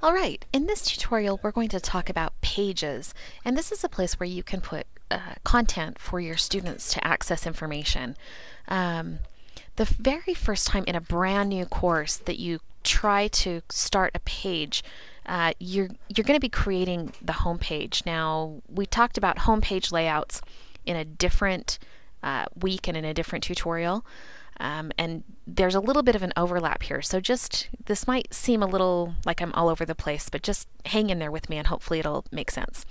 All right, in this tutorial we're going to talk about pages, and this is a place where you can put content for your students to access information. The very first time in a brand new course that you try to start a page, you're going to be creating the home page. Now, we talked about home page layouts in a different week and in a different tutorial. And there's a little bit of an overlap here, so this might seem a little like I'm all over the place, but just hang in there with me and hopefully it'll make sense.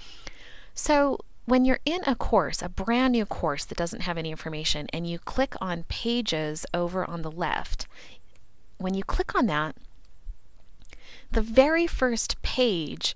So when you're in a course, a brand new course that doesn't have any information, and you click on Pages over on the left, when you click on that, the very first page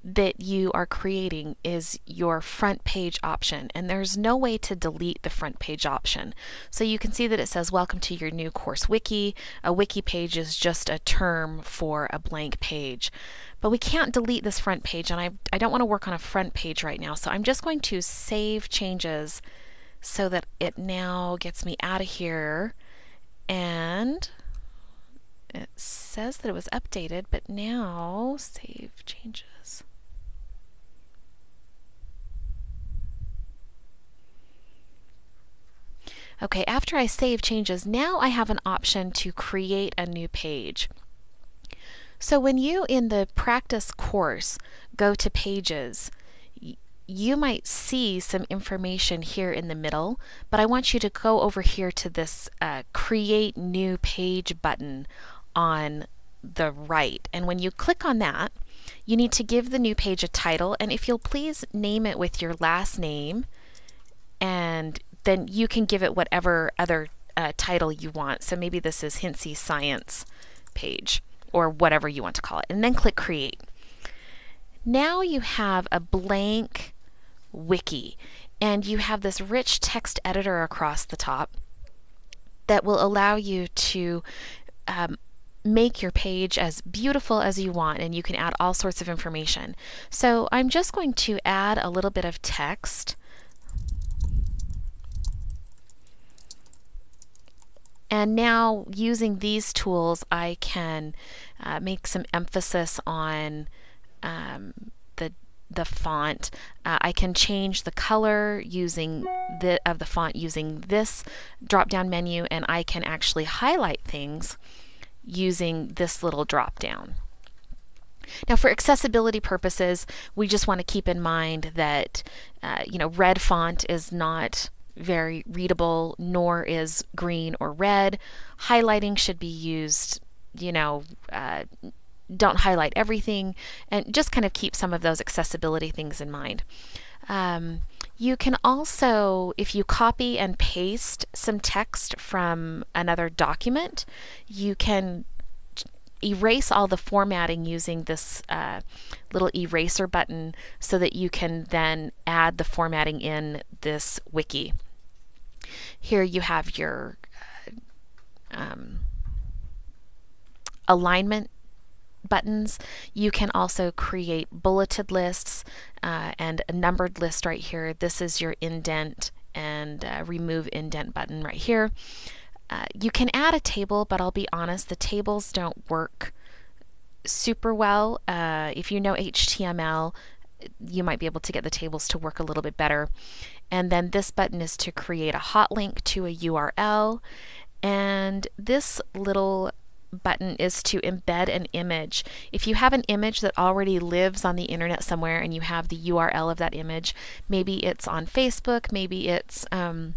that you are creating is your front page option, and there's no way to delete the front page option. So you can see that it says welcome to your new course wiki. A wiki page is just a term for a blank page, but we can't delete this front page, and I don't want to work on a front page right now, so I'm just going to save changes so that it now gets me out of here, and it says that it was updated, but now save changes. Okay, after I save changes, now I have an option to create a new page. So when you in the practice course go to pages, you might see some information here in the middle, but I want you to go over here to this create new page button on the right. And when you click on that, you need to give the new page a title, and if you'll please name it with your last name, and then you can give it whatever other title you want. So maybe this is Hintsey Science page, or whatever you want to call it, and then click Create. Now you have a blank wiki, and you have this rich text editor across the top that will allow you to make your page as beautiful as you want, and you can add all sorts of information. So I'm just going to add a little bit of text. And now, using these tools, I can make some emphasis on the font. I can change the color of the font using this drop-down menu, and I can actually highlight things using this little drop-down. Now, for accessibility purposes, we just want to keep in mind that red font is not very readable, nor is green or red. Highlighting should be used, don't highlight everything, and just kind of keep some of those accessibility things in mind. You can also, if you copy and paste some text from another document, you can erase all the formatting using this little eraser button so that you can then add the formatting in this wiki. Here you have your alignment buttons. You can also create bulleted lists and a numbered list right here. This is your indent and remove indent button right here. You can add a table, but I'll be honest, the tables don't work super well. If you know HTML, you might be able to get the tables to work a little bit better. And then this button is to create a hot link to a URL, and this little button is to embed an image. If you have an image that already lives on the internet somewhere and you have the URL of that image, maybe it's on Facebook, maybe it's in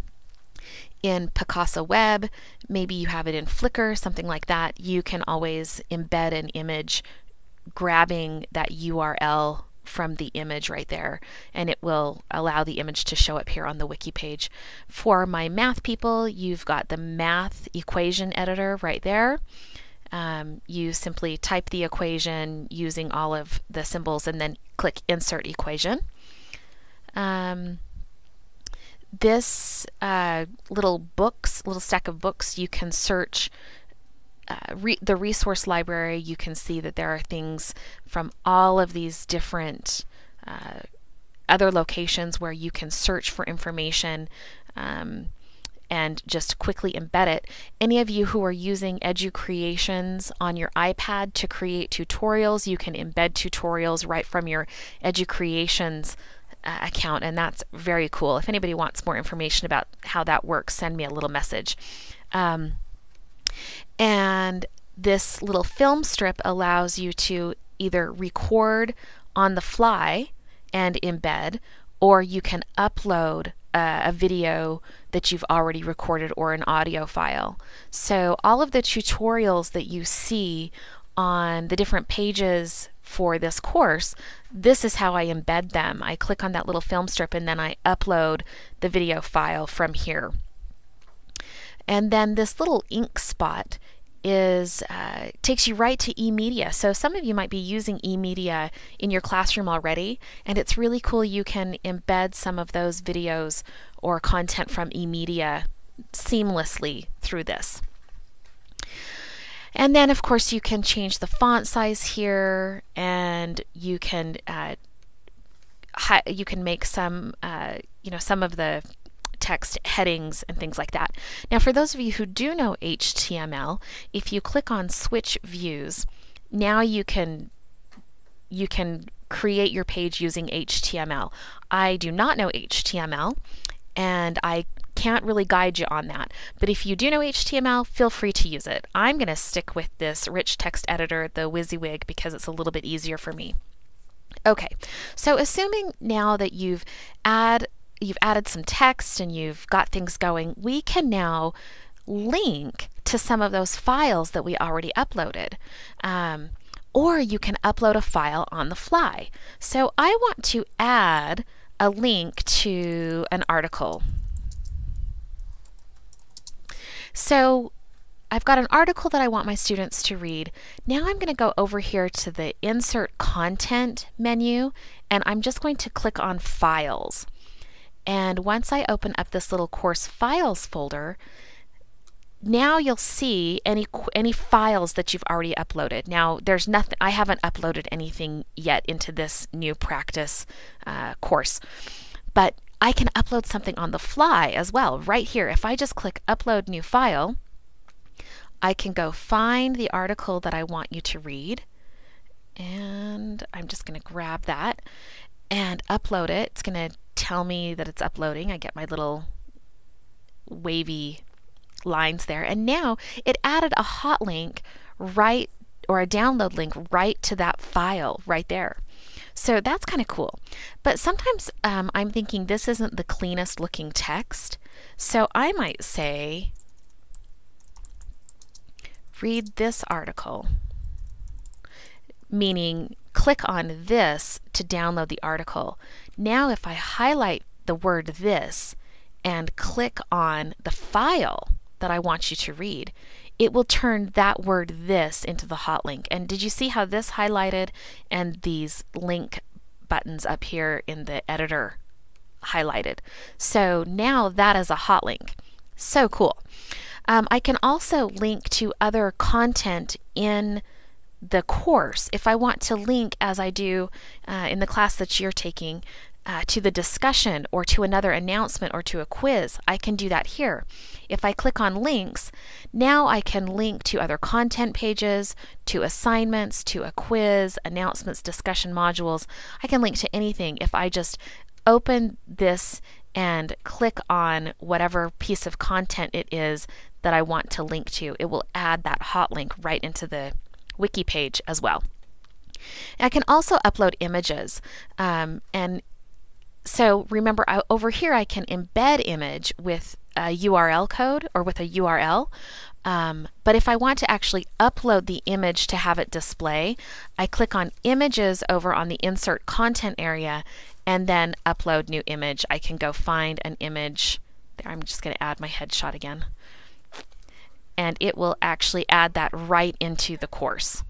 Picasa Web, maybe you have it in Flickr, something like that, you can always embed an image grabbing that URL from the image right there, and it will allow the image to show up here on the wiki page. For my math people, you've got the math equation editor right there. You simply type the equation using all of the symbols and then click Insert Equation. This little stack of books, you can search the resource library. You can see that there are things from all of these different other locations where you can search for information and just quickly embed it. Any of you who are using EduCreations on your iPad to create tutorials, you can embed tutorials right from your EduCreations account, and that's very cool. If anybody wants more information about how that works, send me a little message. And this little film strip allows you to either record on the fly and embed, or you can upload a video that you've already recorded or an audio file. So all of the tutorials that you see on the different pages for this course, this is how I embed them. I click on that little film strip and then I upload the video file from here. And then this little ink spot takes you right to eMedia. So some of you might be using eMedia in your classroom already, and it's really cool. You can embed some of those videos or content from eMedia seamlessly through this. And then of course you can change the font size here, and you can make some some of the text headings and things like that. Now for those of you who do know HTML, if you click on switch views, now you can create your page using HTML. I do not know HTML and I can't really guide you on that, but if you do know HTML, feel free to use it. I'm going to stick with this rich text editor, the WYSIWYG, because it's a little bit easier for me. Okay, so assuming now that you've added some text and you've got things going, we can now link to some of those files that we already uploaded. Or you can upload a file on the fly. So I want to add a link to an article. So I've got an article that I want my students to read. Now I'm going to go over here to the Insert Content menu, and I'm just going to click on Files. And once I open up this little course files folder, now you'll see any files that you've already uploaded. Now there's nothing, I haven't uploaded anything yet into this new practice course, but I can upload something on the fly as well right here. If I just click Upload New File, I can go find the article that I want you to read, and I'm just going to grab that and upload it. It's going to tell me that it's uploading. I get my little wavy lines there, and now it added a hot link right, or a download link right to that file right there. So that's kind of cool. But sometimes I'm thinking this isn't the cleanest looking text, so I might say read this article, meaning click on this to download the article. Now if I highlight the word this and click on the file that I want you to read, it will turn that word this into the hot link. And did you see how this highlighted and these link buttons up here in the editor highlighted? So now that is a hot link. So cool. I can also link to other content in the course. If I want to link, as I do in the class that you're taking, to the discussion or to another announcement or to a quiz, I can do that here. If I click on links, now I can link to other content pages, to assignments, to a quiz, announcements, discussion modules. I can link to anything. If I just open this and click on whatever piece of content it is that I want to link to, it will add that hot link right into the wiki page as well. I can also upload images, and so remember, over here I can embed image with a URL code or with a URL, but if I want to actually upload the image to have it display, I click on Images over on the Insert Content area and then Upload New Image. I can go find an image. There, I'm just going to add my headshot again, and it will actually add that right into the course.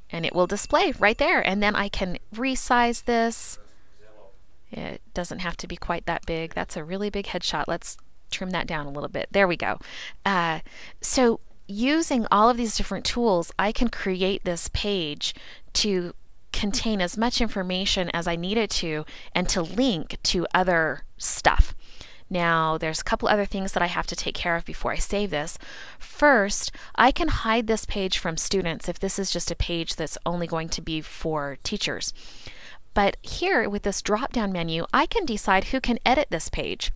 And it will display right there, and then I can resize this. It doesn't have to be quite that big. That's a really big headshot. Let's trim that down a little bit. There we go. So using all of these different tools, I can create this page to contain as much information as I need it to and to link to other stuff. Now, there's a couple other things that I have to take care of before I save this. First, I can hide this page from students if this is just a page that's only going to be for teachers. But here with this drop-down menu, I can decide who can edit this page.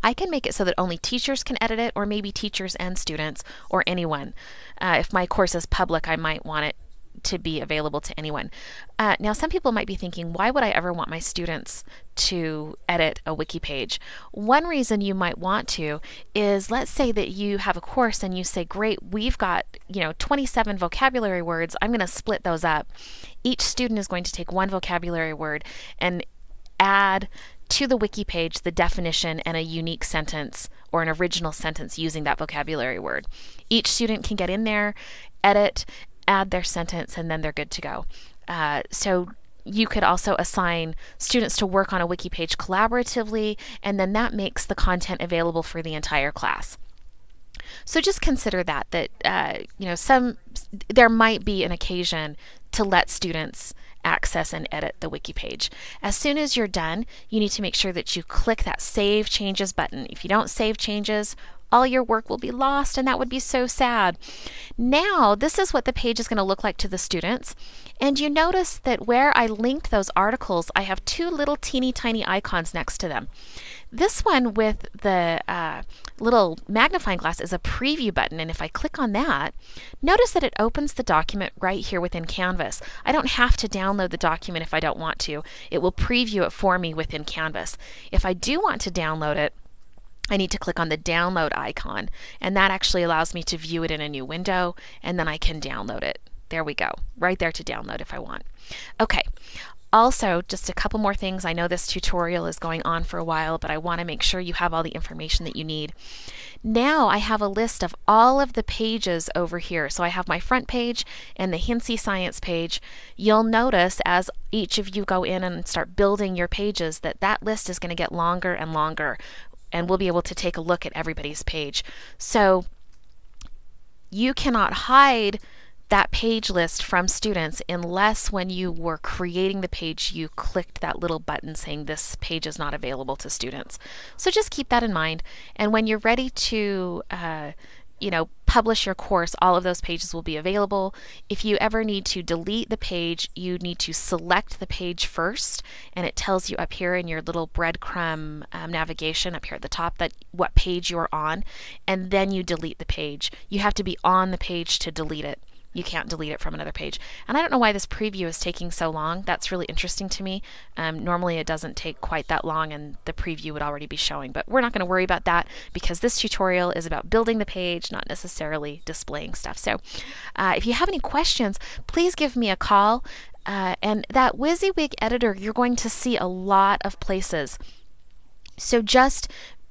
I can make it so that only teachers can edit it, or maybe teachers and students, or anyone. If my course is public, I might want it to be available to anyone. Now, some people might be thinking, why would I ever want my students to edit a wiki page? One reason you might want to is, let's say that you have a course and you say, great, we've got 27 vocabulary words. I'm going to split those up. Each student is going to take one vocabulary word and add to the wiki page the definition and a unique sentence or an original sentence using that vocabulary word. Each student can get in there, edit, add their sentence, and then they're good to go. So you could also assign students to work on a wiki page collaboratively, and then that makes the content available for the entire class. So just consider that there might be an occasion to let students access and edit the wiki page. As soon as you're done, you need to make sure that you click that Save Changes button. If you don't save changes, all your work will be lost, and that would be so sad. Now, this is what the page is going to look like to the students. And you notice that where I linked those articles, I have two little teeny tiny icons next to them. This one with the little magnifying glass is a preview button, and if I click on that, notice that it opens the document right here within Canvas. I don't have to download the document if I don't want to. It will preview it for me within Canvas. If I do want to download it, I need to click on the download icon, and that actually allows me to view it in a new window, and then I can download it. There we go, right there to download if I want. Okay. Also, just a couple more things. I know this tutorial is going on for a while, but I want to make sure you have all the information that you need. Now I have a list of all of the pages over here. So I have my front page and the Hintsy Science page. You'll notice as each of you go in and start building your pages that that list is going to get longer and longer, and we'll be able to take a look at everybody's page. So you cannot hide that page list from students unless when you were creating the page you clicked that little button saying this page is not available to students. So just keep that in mind, and when you're ready to publish your course, all of those pages will be available. If you ever need to delete the page, you need to select the page first, and it tells you up here in your little breadcrumb navigation up here at the top that what page you're on, and then you delete the page. You have to be on the page to delete it. You can't delete it from another page. And I don't know why this preview is taking so long. That's really interesting to me. Normally it doesn't take quite that long and the preview would already be showing, but we're not going to worry about that because this tutorial is about building the page, not necessarily displaying stuff. So if you have any questions, please give me a call. And that WYSIWYG editor, you're going to see a lot of places. So just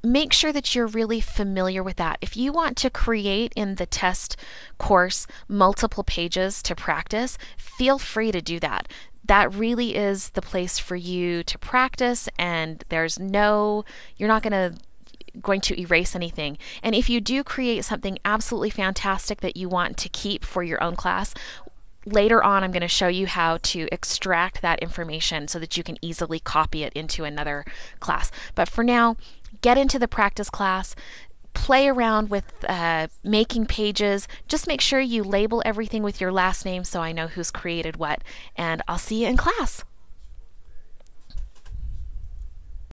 make sure that you're really familiar with that. If you want to create in the test course multiple pages to practice, feel free to do that. That really is the place for you to practice, and you're not going to erase anything. And if you do create something absolutely fantastic that you want to keep for your own class, later on I'm going to show you how to extract that information so that you can easily copy it into another class. But for now, get into the practice class, play around with making pages. Just make sure you label everything with your last name so I know who's created what, and I'll see you in class.